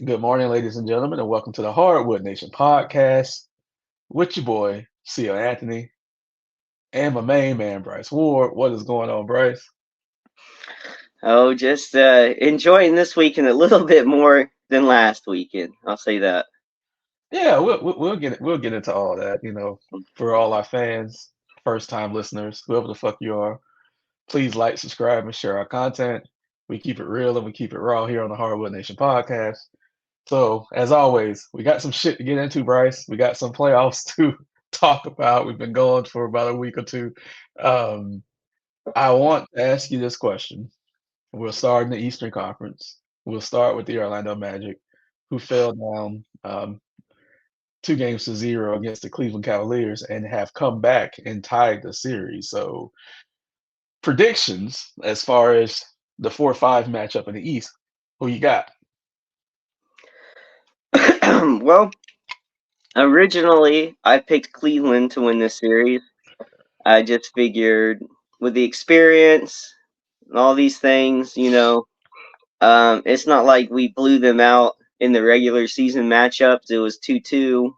Good morning, ladies and gentlemen, and welcome to the Hardwood Nation podcast with your boy, CEO Anthony, and my main man, Bryce Ward. What is going on, Bryce? Oh, just enjoying this weekend a little bit more than last weekend. I'll say that. Yeah, we'll get into all that. For all our fans, first time listeners, whoever the fuck you are, please like, subscribe, and share our content. We keep it real and we keep it raw here on the Hardwood Nation podcast. So, as always, we got some shit to get into, Bryce. We got some playoffs to talk about. We've been going for about a week or two. Um, I want to ask you this question. We'll start in the Eastern Conference. We'll start with the Orlando Magic, who fell down 2 games to 0 against the Cleveland Cavaliers and have come back and tied the series. So, predictions as far as the 4-5 matchup in the East. Who you got? Well, originally I picked Cleveland to win this series. I just figured with the experience and all these things, it's not like we blew them out in the regular season matchups. It was 2-2,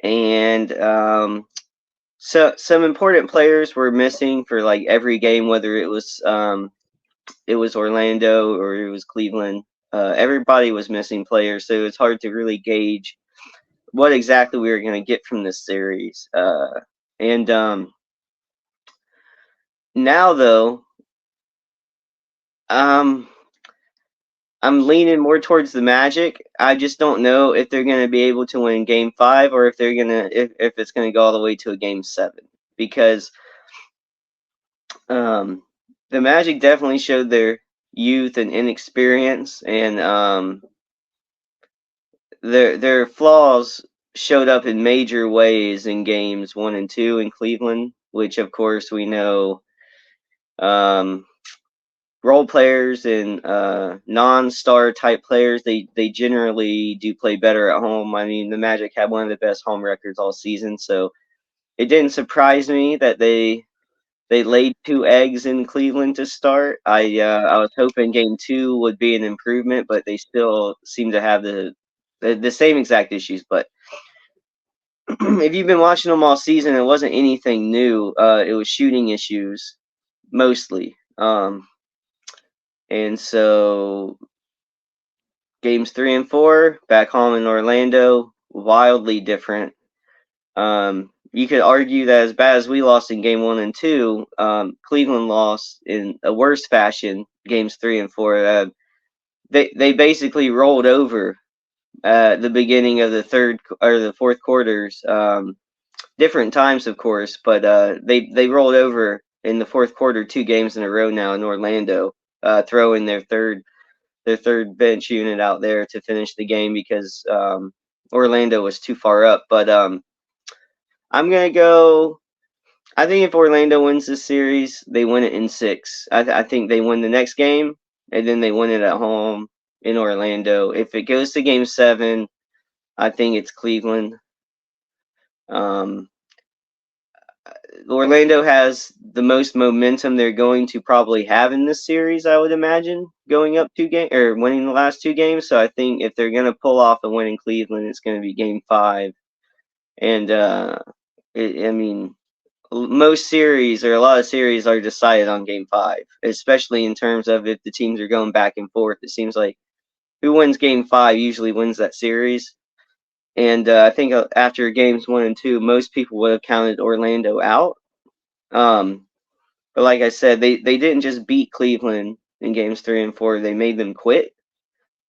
and so some important players were missing for like every game, whether it was Orlando or it was Cleveland. Everybody was missing players, so it's hard to really gauge what exactly we were going to get from this series. And Now, though, um, I'm leaning more towards the Magic. I just don't know if they're going to be able to win Game 5 or if they're gonna if it's going to go all the way to a Game 7 because um, the Magic definitely showed their youth and inexperience, and their flaws showed up in major ways in games 1 and 2 in Cleveland, which of course we know um, role players and non-star type players they generally do play better at home. I mean, the Magic had one of the best home records all season, so it didn't surprise me that they laid 2 eggs in Cleveland to start. I was hoping Game 2 would be an improvement, but they still seem to have the same exact issues. But if you've been watching them all season, it wasn't anything new. It was shooting issues mostly. And so games 3 and 4 back home in Orlando, wildly different. You could argue that as bad as we lost in game 1 and 2, Cleveland lost in a worse fashion games 3 and 4. They basically rolled over the beginning of the third or the fourth quarters. Different times, of course, but they rolled over in the fourth quarter 2 games in a row now in Orlando, throwing their third bench unit out there to finish the game because Orlando was too far up. But I'm gonna go. I think if Orlando wins this series, they win it in 6. I think they win the next game and then they win it at home in Orlando. If it goes to Game 7, I think it's Cleveland. Um, Orlando has the most momentum they're going to probably have in this series, I would imagine, going up 2 game or winning the last 2 games. So I think if they're going to pull off a win in Cleveland, it's going to be Game 5. And I mean, most series or a lot of series are decided on Game 5, especially in terms of if the teams are going back and forth. It seems like who wins Game 5 usually wins that series. And I think after games 1 and 2, most people would have counted Orlando out. Um, but like I said, they didn't just beat Cleveland in games 3 and 4; they made them quit.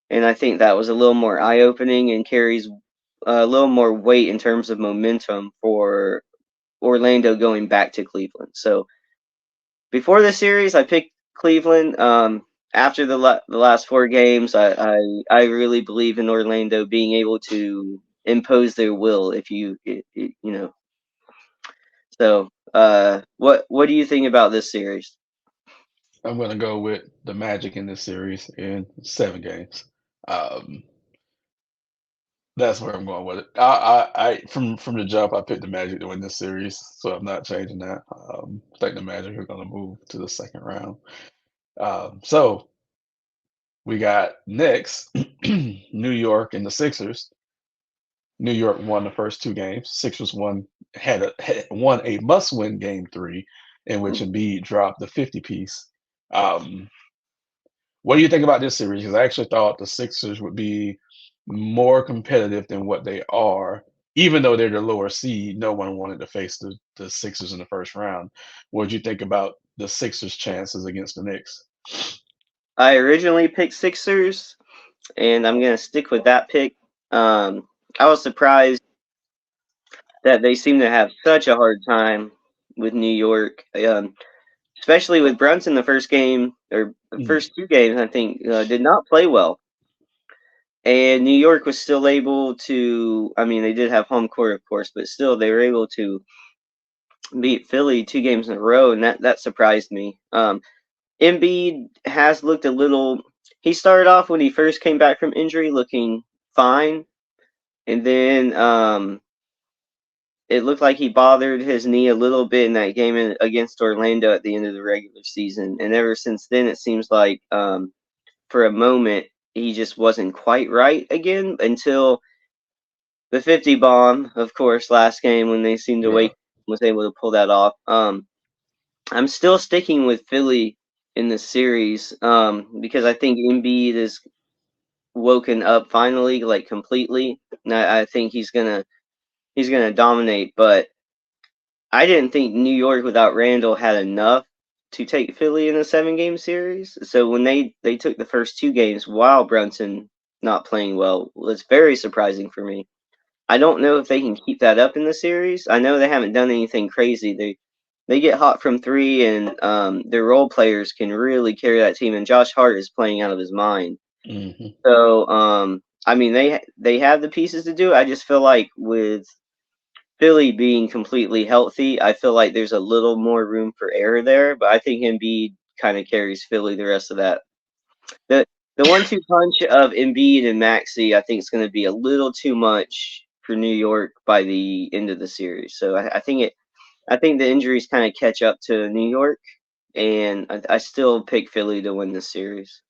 And I think that was a little more eye opening and carries a little more weight in terms of momentum for Orlando going back to Cleveland. So before the series, I picked Cleveland. After the last 4 games, I really believe in Orlando being able to impose their will. If you know, so what do you think about this series? I'm going to go with the Magic in this series in 7 games. Um, that's where I'm going with it. From the jump, I picked the Magic to win this series, so I'm not changing that. I think the Magic are going to move to the second round. So We got next New York and the Sixers. New York won the first two games. Sixers had won a must-win game three, in which Embiid dropped the 50 piece. Um, what do you think about this series? Because I actually thought the Sixers would be more competitive than what they are. Even though they're the lower seed, no one wanted to face the Sixers in the first round. What did you think about the Sixers' chances against the Knicks? I originally picked Sixers, and I'm gonna stick with that pick. I was surprised that they seem to have such a hard time with New York, especially with Brunson. The first game or the Mm, first two games, I think, did not play well, and New York was still able to. I mean, they did have home court, of course, but still, they were able to beat Philly two games in a row, and that surprised me. Embiid has looked a little. He started off when he first came back from injury looking fine, and then it looked like he bothered his knee a little bit in that game against Orlando at the end of the regular season. And ever since then, it seems like for a moment he just wasn't quite right again until the 50 bomb, of course, last game when they seemed to yeah. wake was able to pull that off. I'm still sticking with Philly in this series because I think Embiid is woken up finally, like completely. And I think he's gonna dominate. But I didn't think New York without Randall had enough to take Philly in a 7 game series. So when they took the first two games while Brunson not playing well was very surprising for me. I don't know if they can keep that up in the series. I know they haven't done anything crazy. They get hot from three, and their role players can really carry that team. And Josh Hart is playing out of his mind. Hmm. So I mean they have the pieces to do it. I just feel like with Philly being completely healthy, I feel like there's a little more room for error there. But I think Embiid kind of carries Philly the rest of that. The the 1-2 punch of Embiid and Maxey, I think, is going to be a little too much for New York by the end of the series. So I think the injuries kind of catch up to New York, and I still pick Philly to win this series.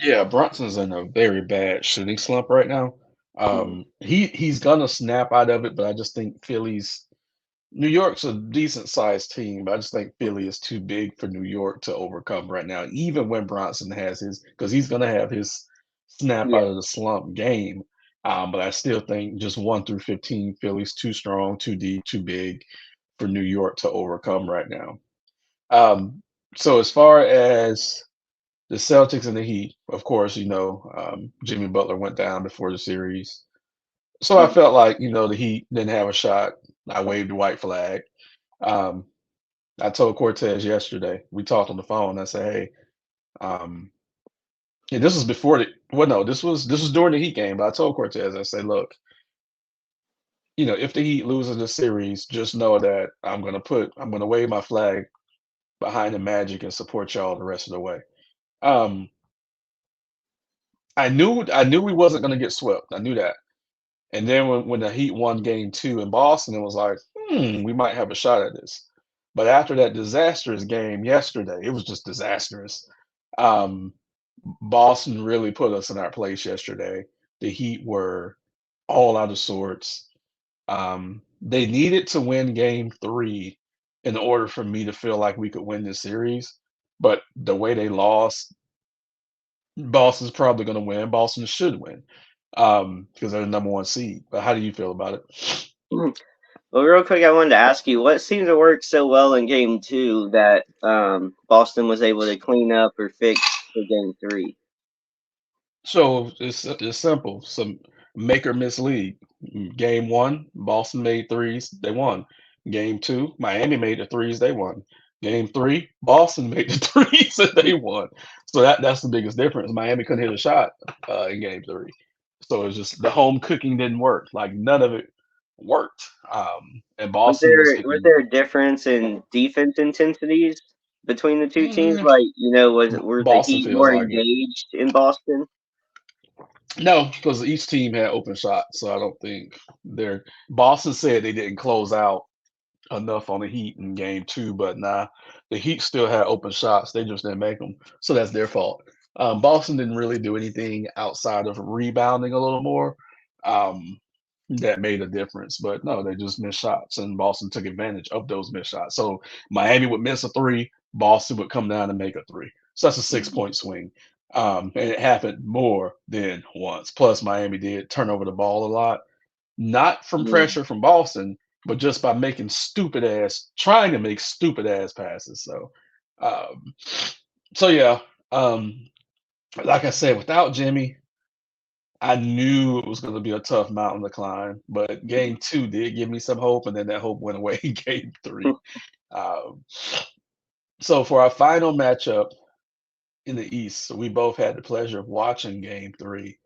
Yeah, Brunson's in a very bad shooting slump right now. Mm. He's gonna snap out of it, but I just think Philly's New York's a decent sized team, but I just think Philly is too big for New York to overcome right now. Even when Bronson has his, because he's gonna have his snap Yeah. out of the slump game. But I still think just 1 through 15, Philly's too strong, too deep, too big for New York to overcome right now. Um, so as far as the Celtics and the Heat, of course, Jimmy Butler went down before the series. So I Mm. felt like, the Heat didn't have a shot. I waved the white flag. Um, I told Cortez yesterday, we talked on the phone. I said, hey, um, and this was before well, no, this was during the Heat game, but I told Cortez, I said, look, if the Heat loses the series, just know that I'm gonna wave my flag behind the Magic and support y'all the rest of the way. Um, I knew we wasn't gonna get swept. I knew that. And then when the Heat won game two in Boston, it was like, we might have a shot at this. But after that disastrous game yesterday, it was just disastrous. Um, Boston really put us in our place yesterday. The Heat were all out of sorts. They needed to win game three in order for me to feel like we could win this series. But the way they lost, Boston's probably going to win. Boston should win because they're the number one seed. But how do you feel about it? Well, real quick, I wanted to ask you what seemed to work so well in Game Two that Boston was able to clean up or fix for Game Three. So it's simple. Some make or miss league. Game one, Boston made threes, they won. Game two, Miami made the threes, they won. Game three, Boston made the threes and they won. So that's the biggest difference. Miami couldn't hit a shot in game three. So it's just the home cooking didn't work. Like none of it worked. And Was Boston was there was hitting. there a difference in defense intensities between the two teams? mm, Like, were the Boston Heat feels more like it. engaged in Boston? No, because each team had open shots, so I don't think they're. Boston said they didn't close out enough on the Heat in game two, but nah, the Heat still had open shots. They just didn't make them, so that's their fault. Boston didn't really do anything outside of rebounding a little more. Um, that made a difference. But no, they just missed shots, and Boston took advantage of those missed shots. So Miami would miss a three, Boston would come down and make a three. So that's a 6 point swing. And it happened more than once. Plus, Miami did turn over the ball a lot, not from Mm. pressure from Boston, but just by making trying to make stupid ass passes. Um, so yeah, um, like I said, without Jimmy, I knew it was going to be a tough mountain to climb, but game two did give me some hope, and then that hope went away in game three. Um, so for our final matchup in the East, so we both had the pleasure of watching game three.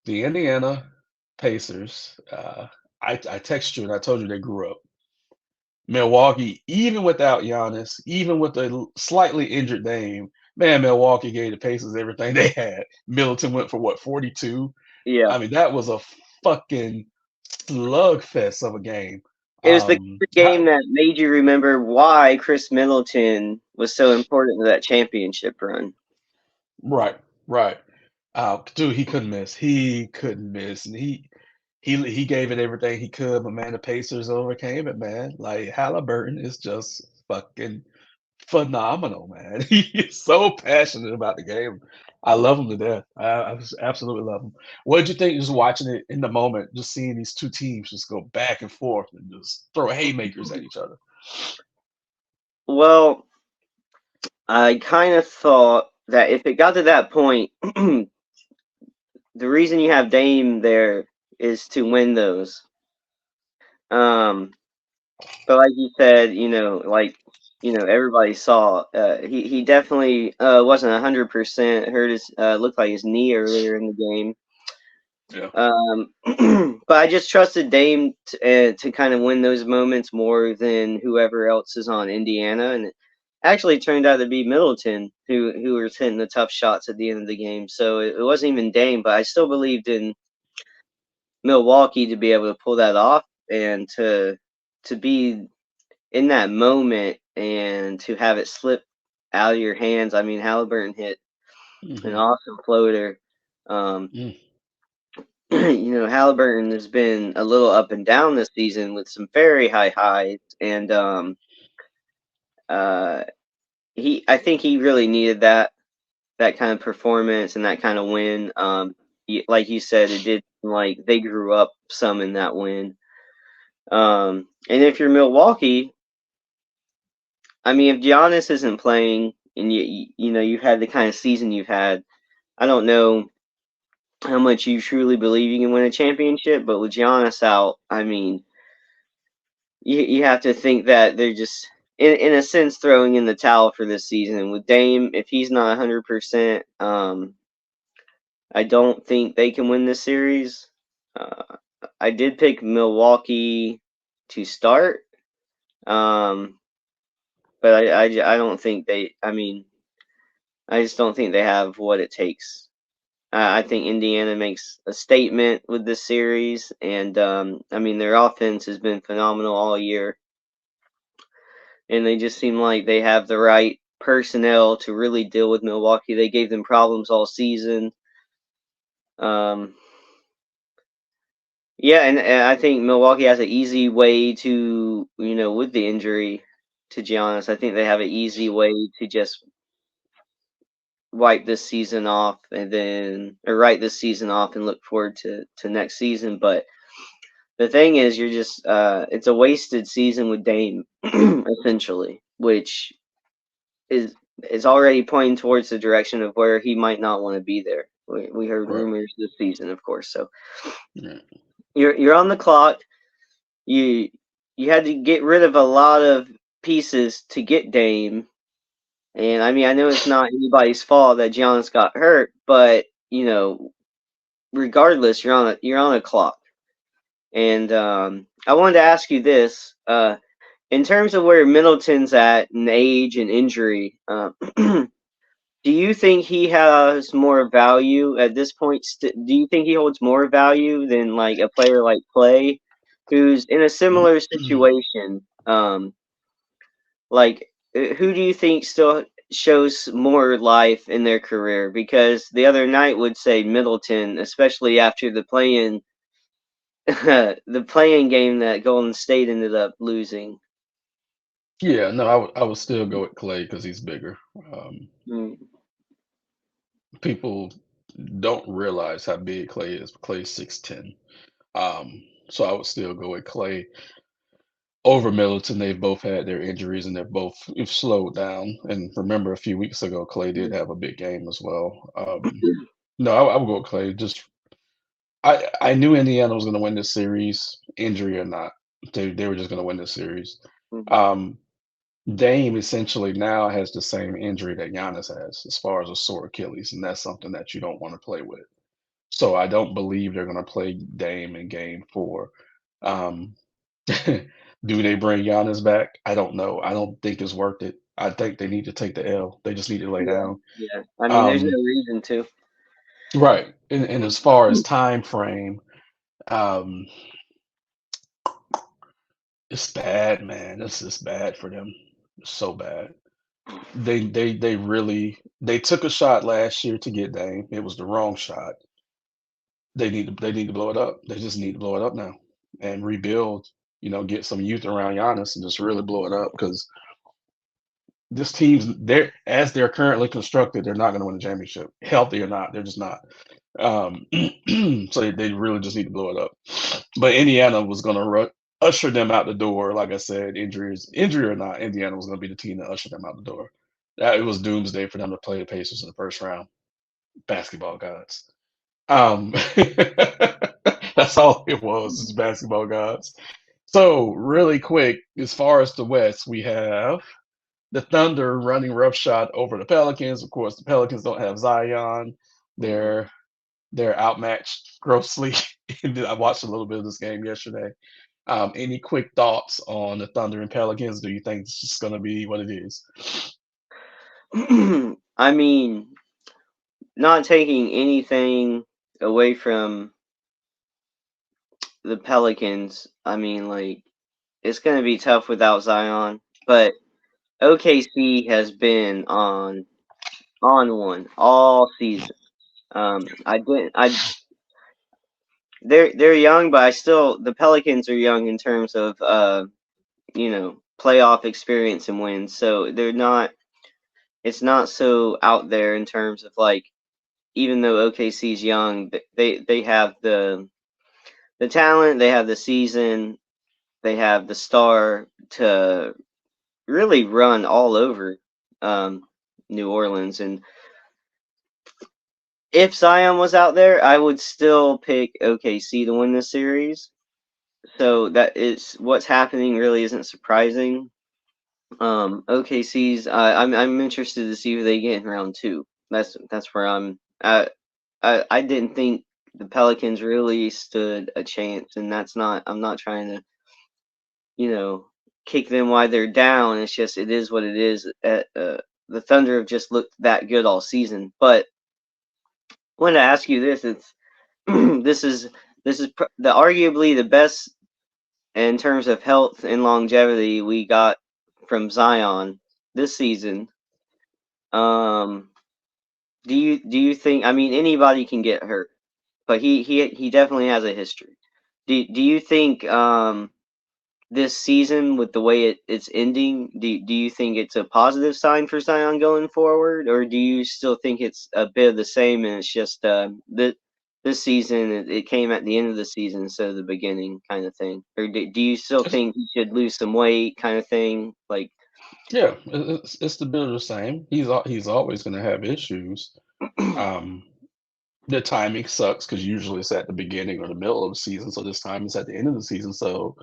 The Indiana Pacers, I texted you and I told you they grew up. Milwaukee, even without Giannis, even with a slightly injured Dame, man, Milwaukee gave the Pacers everything they had. Middleton went for what, 42? Yeah. I mean, that was a fucking slugfest of a game. It was the game How that made you remember why Chris Middleton was so important to that championship run. right, right. Dude, he couldn't miss. He couldn't miss, and he gave it everything he could. But man, the Pacers overcame it, man. Like Halliburton is just fucking phenomenal, man. He is so passionate about the game. I love him to death. I just absolutely love him. What did you think just watching it in the moment, just seeing these two teams just go back and forth and just throw haymakers at each other? Well, I kind of thought that if it got to that point, the reason you have Dame there is to win those. Um, but like you said, everybody saw he definitely wasn't 100%. Hurt his looked like his knee earlier in the game. Yeah. But I just trusted Dame to kind of win those moments more than whoever else is on Indiana, and it actually turned out to be Middleton who was hitting the tough shots at the end of the game. So it wasn't even Dame, but I still believed in Milwaukee to be able to pull that off and to be in that moment and to have it slip out of your hands. I mean, Halliburton hit an Hmm. awesome floater. Um, Mm. Halliburton has been a little up and down this season with some very high highs, and uh, I think he really needed that kind of performance and that kind of win. Like you said, it did seem like they grew up some in that win. And if you're Milwaukee, I mean, if Giannis isn't playing and you've had the kind of season you've had, I don't know how much you truly believe you can win a championship, but with Giannis out, I mean, you have to think that they're just in a sense throwing in the towel for this season. And with Dame, if he's not 100%, I don't think they can win this series. Uh, I did pick Milwaukee to start, um, but I don't think they. I mean, I just don't think they have what it takes. I think Indiana makes a statement with this series, and I mean their offense has been phenomenal all year, and they just seem like they have the right personnel to really deal with Milwaukee. They gave them problems all season. Um, yeah, and I think Milwaukee has an easy way to, with the injury to Giannis, I think they have an easy way to just wipe this season off or write this season off and look forward to next season. But the thing is, you're just, it's a wasted season with Dame, essentially, which is is already pointing towards the direction of where he might not want to be there. We heard Right. rumors this season, of course. So Yeah. you're on the clock. You you had to get rid of a lot of pieces to get Dame, and I mean I know it's not anybody's fault that Giannis got hurt, but regardless, you're on a clock. And I wanted to ask you this: in terms of where Middleton's at in age and injury, do you think he has more value at this point? Do you think he holds more value than like a player like Clay, who's in a similar situation? Like, who do you think still shows more life in their career, because the other night would say Middleton, especially after the play-in the play-in game that Golden State ended up losing. Yeah, no, I would still go with Clay because he's bigger. Um, Mm. People don't realize how big Clay is. Clay's 6'10". So I would still go with Clay over Middleton. They've both had their injuries and they're both have slowed down. And remember, a few weeks ago, Clay did have a big game as well. No, I would go with Clay. Just I knew Indiana was going to win this series, injury or not. They were just going to win this series. Mhm. Um, Dame essentially now has the same injury that Giannis has as far as a sore Achilles, and that's something that you don't want to play with. So I don't believe they're going to play Dame in Game 4. Um, do they bring Giannis back? I don't know. I don't think it's worth it. I think they need to take the L. They just need to lay Yeah, down. yeah. I mean, there's Um, no reason to. right. And as far as time frame, um, it's bad, man. This is bad for them. It's so bad. They really they took a shot last year to get Dame. It was the wrong shot. They need to blow it up. They just need to blow it up now and rebuild. Get some youth around Giannis and just really blow it up because this team's they're currently constructed. They're not going to win the championship, healthy or not. They're just not. Um, so they really just need to blow it up. But Indiana was going to usher them out the door. Like I said, injury or not, Indiana was going to be the team that ushered them out the door. That it was doomsday for them to play the Pacers in the first round. Basketball gods. Um, that's all it was, is basketball gods. So really quick, as far as the West, we have the Thunder running roughshod over the Pelicans. Of course, the Pelicans don't have Zion. Mhm. They're they're outmatched grossly. I watched a little bit of this game yesterday. Any quick thoughts on the Thunder and Pelicans? Do you think it's just going to be what it is? I mean, not taking anything away from the Pelicans, I mean, like, it's going to be tough without Zion, but OKC has been on one all season. I didn't. They're young, but I still the Pelicans are young in terms of playoff experience and wins. So they're not. It's not so out there in terms of, like, even though OKC's young, they have the talent, they have the season, they have the star to really run all over um, New Orleans. And if Zion was out there, I would still pick OKC to win this series. So that is what's happening. Really isn't surprising. OKC's. I'm interested to see who they get in round two. That's where I'm. I didn't think the Pelicans really stood a chance, and that's not. I'm not trying to you know kick them while they're down. It's just it is what it is. The Thunder have just looked that good all season. But I wanted to ask you this: It's this is the arguably the best in terms of health and longevity we got from Zion this season. Um, do you think? I mean, anybody can get hurt, but he definitely has a history. Do you think this season, with the way it's ending, do you think it's a positive sign for Zion going forward, or do you still think it's a bit of the same and it's just this season it came at the end of the season instead of the beginning, kind of thing? Or do you still It's, think he should lose some weight, kind of thing? Like, yeah, it's the bit of the same. He's always going to have issues. Um, the timing sucks because usually it's at the beginning or the middle of the season. So this time it's at the end of the season. So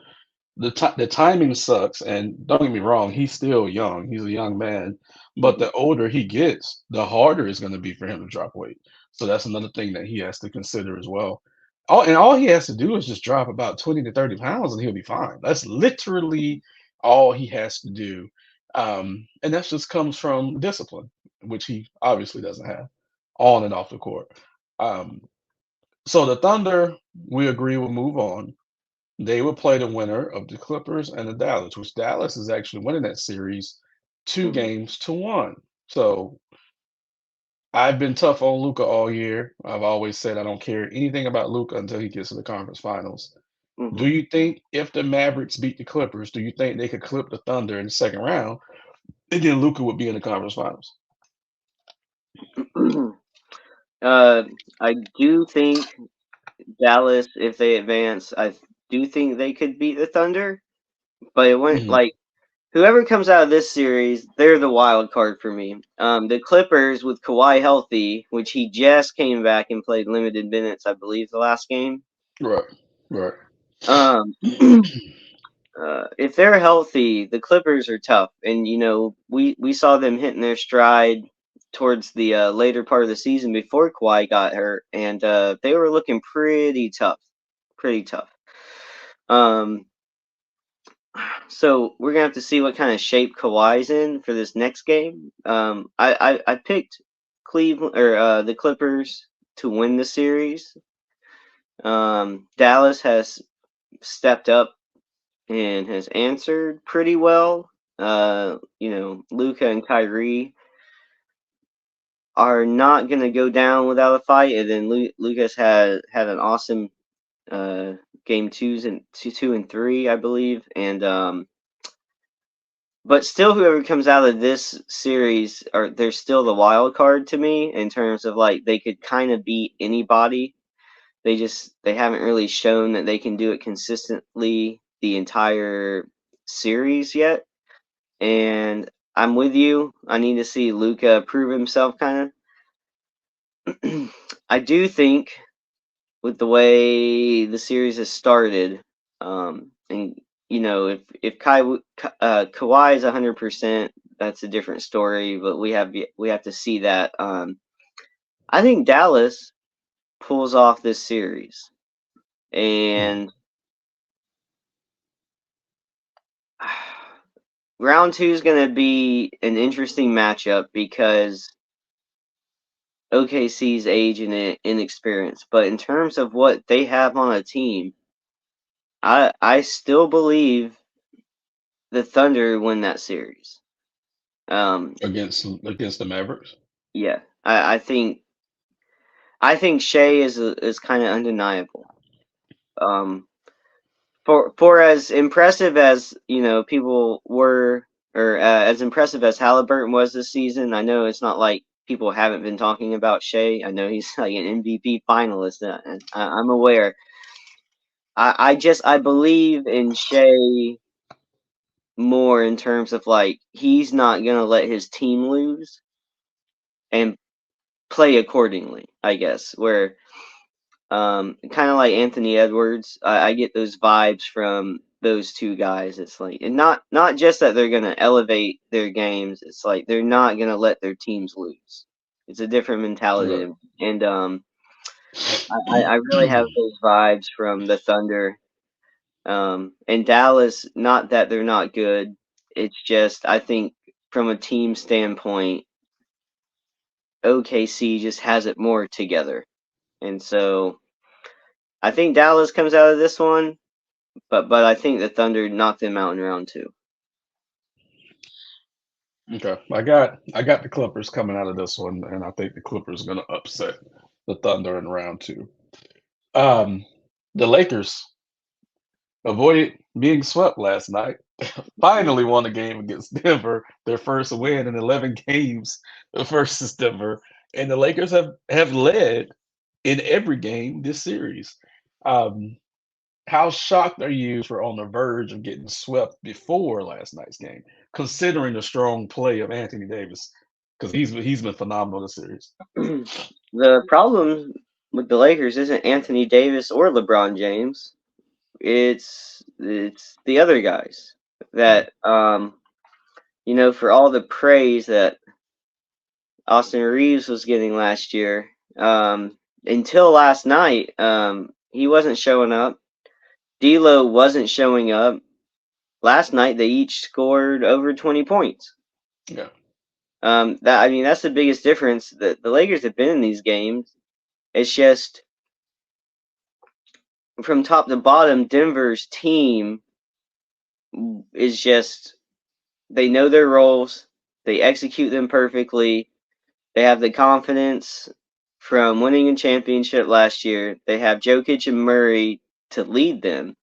the timing sucks. And don't get me wrong, he's still young. He's a young man. But Mhm. the older he gets, the harder it's going to be for him to drop weight. So that's another thing that he has to consider as well. All he has to do is just drop about 20 to 30 pounds and he'll be fine. That's literally all he has to do. And that just comes from discipline, which he obviously doesn't have on and off the court. Um, so the Thunder, we agree, will move on. They will play the winner of the Clippers and the Dallas, which Dallas is actually winning that series two Mhm. games to one. So I've been tough on Luca all year. I've always said I don't care anything about Luca until he gets to the conference finals. Do Mhm. you think if the Mavericks beat the Clippers, do you think they could clip the Thunder in the second round, and then Luca would be in the conference finals? uh, I do think Dallas, if they advance, I do think they could beat the Thunder. But it went Mhm. like whoever comes out of this series, they're the wild card for me. The Clippers with Kawhi healthy, which he just came back and played limited minutes, I believe, the last game. Right, right. Um, if they're healthy, the Clippers are tough, and we saw them hitting their stride towards the later part of the season before Kawhi got hurt, and they were looking pretty tough, pretty tough. Um, so we're gonna have to see what kind of shape Kawhi's in for this next game. I picked Cleveland or the Clippers to win the series. Dallas has stepped up and has answered pretty well. Luca and Kyrie are not going to go down without a fight, and then Lucas had an awesome uh, game two and three, I believe, and but still, whoever comes out of this series, they're still the wild card to me in terms of like they could kind of beat anybody. They haven't really shown that they can do it consistently the entire series yet. And I'm with you. I need to see Luca prove himself, kind of. I do think with the way the series has started, and if Kawhi is 100%, that's a different story. But we have to see that. I think Dallas pulls off this series, Mhm. and round two is going to be an interesting matchup because OKC's age and inexperience. But in terms of what they have on a team, I still believe the Thunder win that series. Um, Against the Mavericks. yeah, I think Shea is kind of undeniable. Um, for as impressive as people were, or as impressive as Halliburton was this season, I know it's not like people haven't been talking about Shea. I know he's like an MVP finalist. And I'm aware. I believe in Shea more in terms of like he's not gonna let his team lose and play accordingly, I guess. Where kind of like Anthony Edwards, I get those vibes from those two guys. It's like, and not just that they're gonna elevate their games. It's like they're not gonna let their teams lose. It's a different Right. mentality, and I really have those vibes from the Thunder. And Dallas, not that they're not good. It's just I think from a team standpoint, OKC just has it more together. And so I think Dallas comes out of this one, but I think the Thunder knocked them out in round two. Okay. I got the Clippers coming out of this one, and I think the Clippers are gonna upset the Thunder in round two. Um, the Lakers avoided being swept last night. Finally won a game against Denver, their first win in 11 games versus Denver, and the Lakers have led in every game this series. Um, how shocked are you for on the verge of getting swept before last night's game, considering the strong play of Anthony Davis? Because he's been phenomenal this series. The problem with the Lakers isn't Anthony Davis or LeBron James. It's the other guys Mm, that for all the praise that Austin Reeves was getting last year, until last night, he wasn't showing up. D'Lo wasn't showing up. Last night they each scored over 20 points. yeah, That's the biggest difference. That the Lakers have been in these games. It's just from top to bottom, Denver's team is just they know their roles. They execute them perfectly. They have the confidence from winning a championship last year. They have Jokic and Murray to lead them.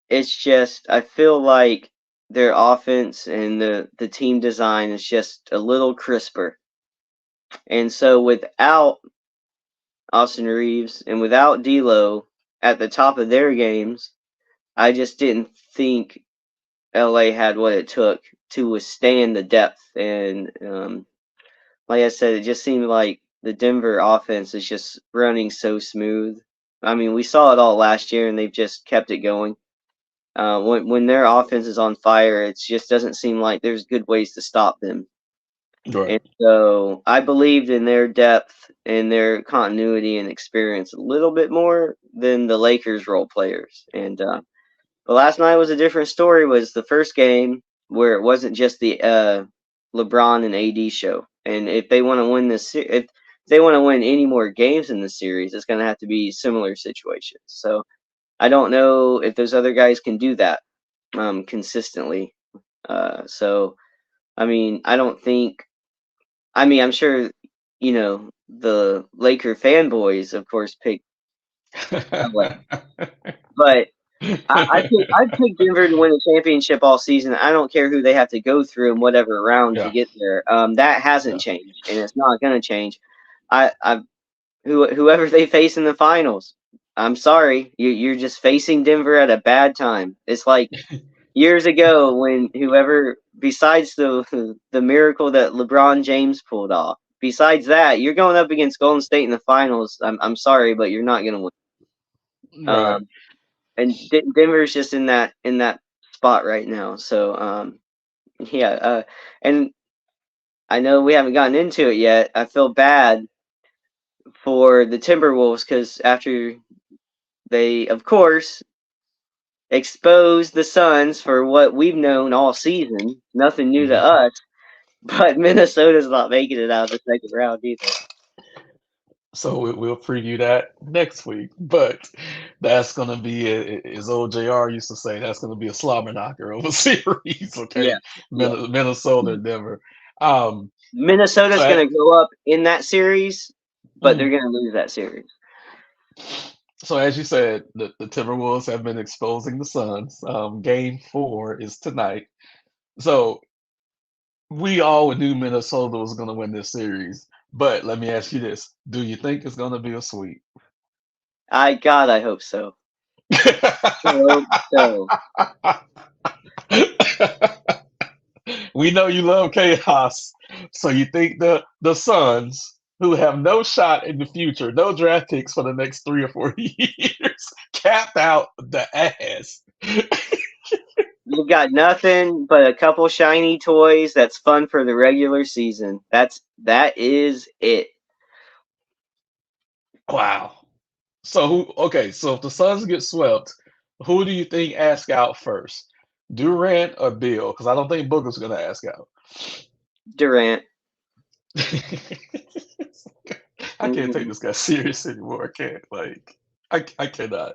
It's just I feel like their offense and the team design is just a little crisper. And so without Austin Reeves and without D'Lo at the top of their games, I just didn't think LA had what it took to withstand the depth. And like I said, it just seemed like the Denver offense is just running so smooth. I mean, we saw it all last year, and they've just kept it going. When their offense is on fire, it just doesn't seem like there's good ways to stop them. Right. And so I believed in their depth and their continuity and experience a little bit more than the Lakers role players. And but last night was a different story. Was the first game where it wasn't just the LeBron and AD show. And if they want to win this, if they want to win any more games in the series, it's going to have to be similar situations. So I don't know if those other guys can do that consistently. So I mean, I don't think. I mean, I'm sure the Laker fanboys, of course, pick LA, but I'd pick Denver to win a championship all season. I don't care who they have to go through and whatever round to Yeah. get there. That hasn't Yeah. changed, and it's not going to change. I whoever they face in the finals, I'm sorry, you're just facing Denver at a bad time. It's like years ago when whoever, besides the miracle that LeBron James pulled off, besides that, you're going up against Golden State in the finals. I'm sorry, but you're not going to win. Right. Um, and Denver's just in that spot right now. So yeah, and I know we haven't gotten into it yet. I feel bad for the Timberwolves because after they, of course, exposed the Suns for what we've known all season, nothing new to Mhm. us. But Minnesota's not making it out of the second round either. So we'll preview that next week. But that's gonna be, as old JR used to say, that's gonna be a slobber knocker of a series. Yeah, Okay, yeah. Minnesota, Denver. Um, so Minnesota's at, going to go up in that series, but they're mhm. going to lose that series. So as you said, the Timberwolves have been exposing the Suns. Game 4 is tonight. So we all knew Minnesota was gonna win this series. But let me ask you this: do you think it's gonna be a sweep? God, I hope so. I hope so. We know you love chaos, so you think the Suns, who have no shot in the future, no draft picks for the next 3 or 4 years, capped out the ass. You've got nothing but a couple shiny toys that's fun for the regular season. That is it. Wow. So okay, so if the Suns get swept, who do you think ask out first? Durant or Bill? Because I don't think Booker's gonna ask out. Durant. I can't take Mhm. this guy serious anymore. I can't. I cannot.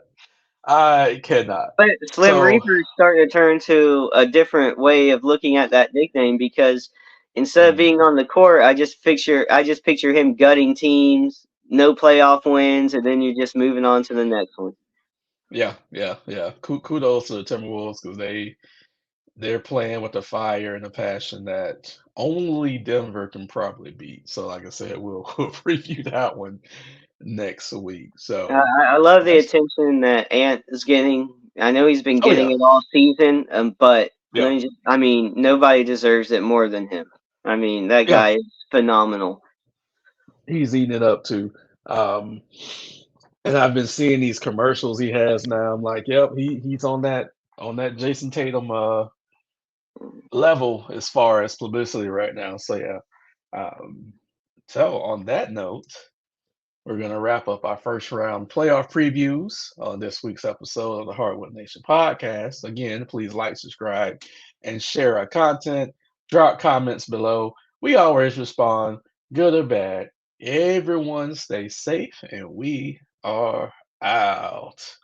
I cannot. But Slim So, Reaper's starting to turn to a different way of looking at that nickname because instead of mm, being on the court, I just picture him gutting teams, no playoff wins, and then you're just moving on to the next one. yeah, yeah, yeah. Kudos to the Timberwolves because they're playing with a fire and a passion that only Denver can probably beat. So, like I said, we'll preview that one next week. So I love the that's attention that Ant is getting. I know he's been oh getting yeah, it all season, but yeah, I mean, nobody deserves it more than him. I mean, that yeah. guy is phenomenal. He's eating it up too. Um, and I've been seeing these commercials he has now. I'm like, yep, he's on that Jason Tatum level as far as publicity right now. So yeah. Um, so on that note, we're gonna wrap up our first round playoff previews on this week's episode of the Hardwood Nation podcast. Again, please like, subscribe, and share our content. Drop comments below. We always respond, good or bad. Everyone stay safe, and we are out.